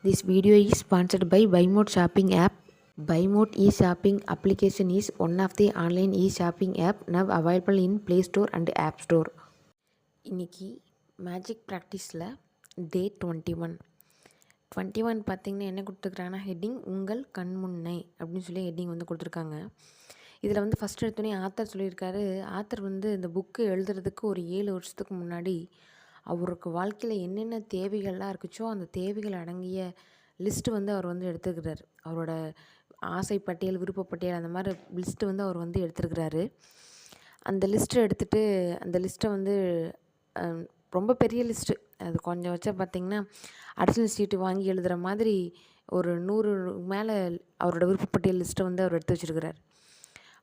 This video is sponsored by BuyMode shopping app. BuyMode e-shopping application is one of the online e-shopping app now available in Play Store and App Store. இன்னைக்கு magic ப்ராக்டிஸில் டே 21 பார்த்திங்கன்னா என்ன கொடுத்துருக்குறாங்கன்னா heading உங்கள் கண் முன்னே அப்படின்னு சொல்லி heading வந்து கொடுத்துருக்காங்க. இதில் வந்து ஃபஸ்ட் எடுத்தோடனே ஆத்தர் சொல்லியிருக்காரு. ஆத்தர் வந்து இந்த புக்கு எழுதுறதுக்கு ஒரு 7 வருஷத்துக்கு முன்னாடி அவருக்கு வாழ்க்கையில் என்னென்ன தேவைகள்லாம் இருக்குச்சோ அந்த தேவைகள் அடங்கிய லிஸ்ட்டு வந்து அவர் வந்து எடுத்துக்கிறார். அவரோட ஆசை பட்டியல், விருப்பப்பட்டியல் அந்த மாதிரி லிஸ்ட்டு வந்து அவர் வந்து எடுத்துருக்கிறாரு. அந்த லிஸ்ட்டை எடுத்துகிட்டு அந்த லிஸ்ட்டை வந்து ரொம்ப பெரிய லிஸ்ட்டு, அது கொஞ்சம் வச்சா பார்த்திங்கன்னா அடிஷனல் சீட்டு வாங்கி எழுதுகிற மாதிரி ஒரு 100 மேலே அவரோட விருப்பப்பட்டியல் லிஸ்ட்டை வந்து அவர் எடுத்து வச்சுருக்கிறார்.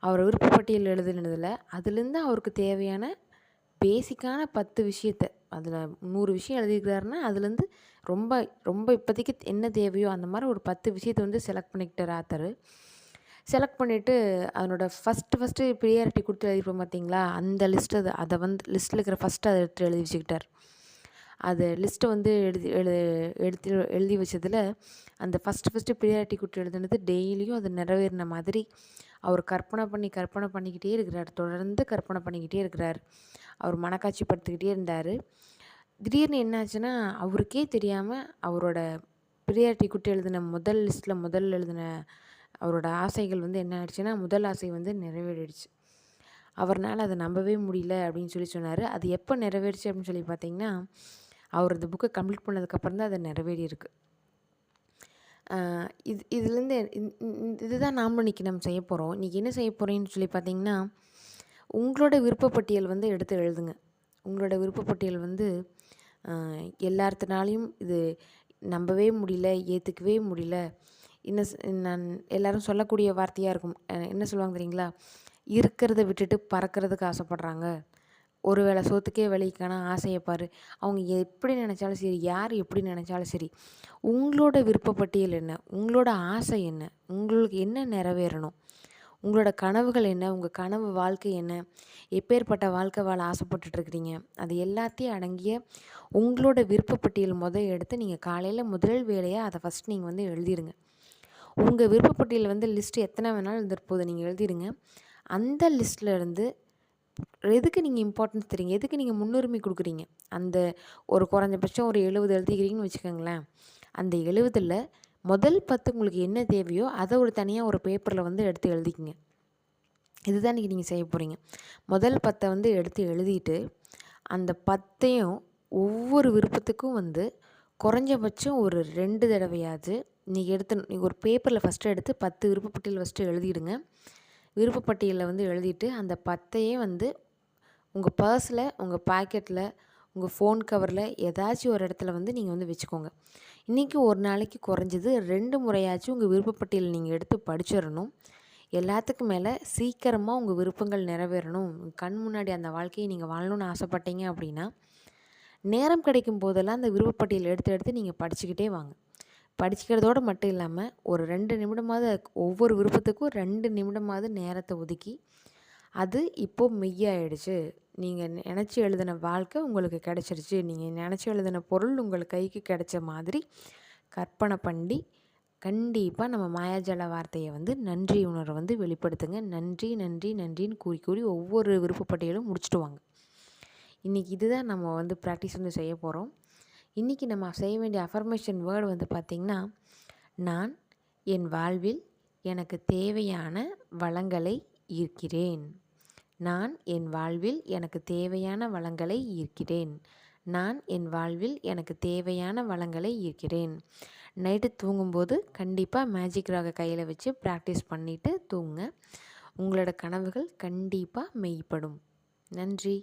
அவர் விருப்பப்பட்டியல் எழுதுனதில் அதுலேருந்து அவருக்கு தேவையான பேசிக்கான 10 விஷயத்தை, அதில் 100 விஷயம் எழுதியிருக்கிறாருன்னா அதுலேருந்து ரொம்ப ரொம்ப இப்போதைக்கு என்ன தேவையோ அந்த மாதிரி ஒரு 10 விஷயத்தை வந்து செலக்ட் பண்ணிக்கிட்டார் ஆத்தர். செலக்ட் பண்ணிவிட்டு அதனோட ஃபஸ்ட்டு ப்ரியாரிட்டி கொடுத்து எழுதிப்போம் பார்த்திங்களா, அந்த லிஸ்ட்டு அதை வந்து லிஸ்ட்டில் இருக்கிற ஃபஸ்ட்டு அதை எடுத்து எழுதி வச்சுக்கிட்டார். அது லிஸ்ட்டை வந்து எழுதி வச்சதில் அந்த ஃபஸ்ட்டு ப்ரியாரிட்டி கொடுத்து எழுதுனது டெய்லியும் அது நிறைவேறின மாதிரி அவர் கற்பனை பண்ணிக்கிட்டே இருக்கிறார். தொடர்ந்து கற்பனை பண்ணிக்கிட்டே இருக்கிறார். அவர் மனக்காட்சிப்படுத்திக்கிட்டே இருந்தார். திடீர்னு என்னாச்சுன்னா அவருக்கே தெரியாமல் அவரோட ப்ரியாரிட்டி கொடுத்து எழுதின முதல் எழுதின அவரோட ஆசைகள் வந்து என்ன ஆயிடுச்சுன்னா, முதல் ஆசை வந்து நிறைவேறிடுச்சு. அவர்னால் அதை நம்பவே முடியல அப்படின்னு சொல்லி சொன்னார். அது எப்போ நிறைவேறிச்சு அப்படின்னு சொல்லி பார்த்திங்கன்னா, அவர் இந்த புக்கை கம்ப்ளீட் பண்ணதுக்கப்புறம் தான் அது நிறைவேறியிருக்கு. இதுலேருந்து இதுதான் நாம் இன்றைக்கி நம்ம செய்ய போகிறோம். இன்றைக்கி என்ன செய்ய போகிறேன்னு சொல்லி பார்த்திங்கன்னா, உங்களோட விருப்பப்பட்டியல் வந்து எடுத்து எழுதுங்க. உங்களோட விருப்பப்பட்டியல் வந்து எல்லாத்தினாலையும் இது நம்பவே முடியல, ஏற்றுக்கவே முடியல, நான் எல்லோரும் சொல்லக்கூடிய வார்த்தையாக இருக்கும். என்ன சொல்லுவாங்க தெரியுங்களா, இருக்கிறத விட்டுட்டு பறக்கிறதுக்கு ஆசைப்பட்றாங்க, ஒரு வேளை சோத்துக்கே வழிக்கான ஆசையை பாரு. அவங்க எப்படி நினச்சாலும் சரி, யார் எப்படி நினச்சாலும் சரி, உங்களோட விருப்பப்பட்டியல் என்ன, உங்களோட ஆசை என்ன, உங்களுக்கு என்ன நிறைவேறணும், உங்களோட கனவுகள் என்ன, உங்கள் கனவு வாழ்க்கை என்ன, எப்பேற்பட்ட வாழ்க்கை வாழ ஆசைப்பட்டுட்ருக்கிறீங்க, அது எல்லாத்தையும் அடங்கிய உங்களோட விருப்பப்பட்டியல் எடுத்து நீங்கள் காலையில் முதல் வேலையாக அதை ஃபஸ்ட் நீங்கள் வந்து எழுதிடுங்க. உங்கள் விருப்பப்பட்டியல் வந்து லிஸ்ட்டு எத்தனை வேணாலும் இருந்துட்டு போது, நீங்கள் எழுதிடுங்க. அந்த லிஸ்ட்டில் இருந்து எதுக்கு நீங்கள் இம்பார்ட்டன்ஸ் தரீங்க, எதுக்கு நீங்கள் முன்னுரிமை கொடுக்குறீங்க, அந்த ஒரு குறைஞ்சபட்சம் ஒரு 70 எழுதிக்கிறீங்கன்னு வச்சுக்கோங்களேன். அந்த 70ல் முதல் 10 உங்களுக்கு என்ன தேவையோ அதை தனியாக ஒரு பேப்பரில் வந்து எடுத்து எழுதிக்கிங்க. இதுதான் இன்றைக்கி நீங்கள் செய்ய போகிறீங்க. முதல் 10 வந்து எடுத்து எழுதிட்டு அந்த 10ஐயும் ஒவ்வொரு விருப்பத்துக்கும் வந்து குறைஞ்சபட்சம் ஒரு 2 தடவையாவது நீங்கள் ஒரு பேப்பரில் ஃபஸ்ட்டு எடுத்து 10 விருப்பப்பட்டியல் ஃபஸ்ட்டு எழுதிடுங்க. விருப்பப்பட்டியலில் வந்து எழுதிட்டு அந்த 10ஐயே வந்து உங்கள் பர்ஸில், உங்கள் பாக்கெட்டில், உங்கள் ஃபோன் கவரில் ஏதாச்சும் ஒரு இடத்துல வந்து நீங்கள் வந்து வச்சுக்கோங்க. இன்றைக்கி ஒரு நாளைக்கு குறைஞ்சது 2 முறையாச்சும் உங்கள் விருப்பப்பட்டியல் நீங்கள் எடுத்து படிச்சிடணும். எல்லாத்துக்கும் மேலே சீக்கிரமாக உங்கள் விருப்பங்கள் நிறைவேறணும், கண் முன்னாடி அந்த வாழ்க்கையை நீங்கள் வாழணும்னு ஆசைப்பட்டீங்க அப்படின்னா, நேரம் கிடைக்கும் போதெல்லாம் அந்த விருப்பப்பட்டியல் எடுத்து நீங்கள் படிச்சுக்கிட்டே வாங்க. படிச்சுக்கிறதோடு மட்டும் இல்லாமல் ஒரு 2 நிமிடமாவது ஒவ்வொரு விருப்பத்துக்கும் 2 நிமிடமாவது நேரத்தை ஒதுக்கி, அது இப்போது மெய்யாயிடுச்சு, நீங்கள் நினச்சி எழுதின வாழ்க்கை உங்களுக்கு கிடச்சிருச்சு, நீங்கள் நினச்சி எழுதின பொருள் உங்கள் கைக்கு கிடைச்ச மாதிரி கற்பனை பண்ணி கண்டிப்பாக நம்ம மாயாஜால வார்த்தையை வந்து நன்றி உணர்வை வந்து வெளிப்படுத்துங்க. நன்றி நன்றி நன்றின்னு கூறி ஒவ்வொரு விருப்பப்பட்டியலும் முடிச்சுட்டு வாங்க. இன்றைக்கி இதுதான் நம்ம வந்து ப்ராக்டிஸ் வந்து செய்ய போகிறோம். இன்றைக்கி நம்ம செய்ய வேண்டிய அஃபர்மேஷன் வேர்டு வந்து பார்த்திங்கன்னா, நான் என் வாழ்வில் எனக்கு தேவையான வளங்களை ஈர்க்கிறேன். நான் என் வாழ்வில் எனக்கு தேவையான வளங்களை ஈர்க்கிறேன். நான் என் வாழ்வில் எனக்கு தேவையான வளங்களை ஈர்க்கிறேன். நைட்டு தூங்கும்போது கண்டிப்பாக மேஜிக் ராகை கையில் வச்சு ப்ராக்டிஸ் பண்ணிவிட்டு தூங்குங்க. உங்களோட கனவுகள் கண்டிப்பாக மெய்ப்படும். நன்றி.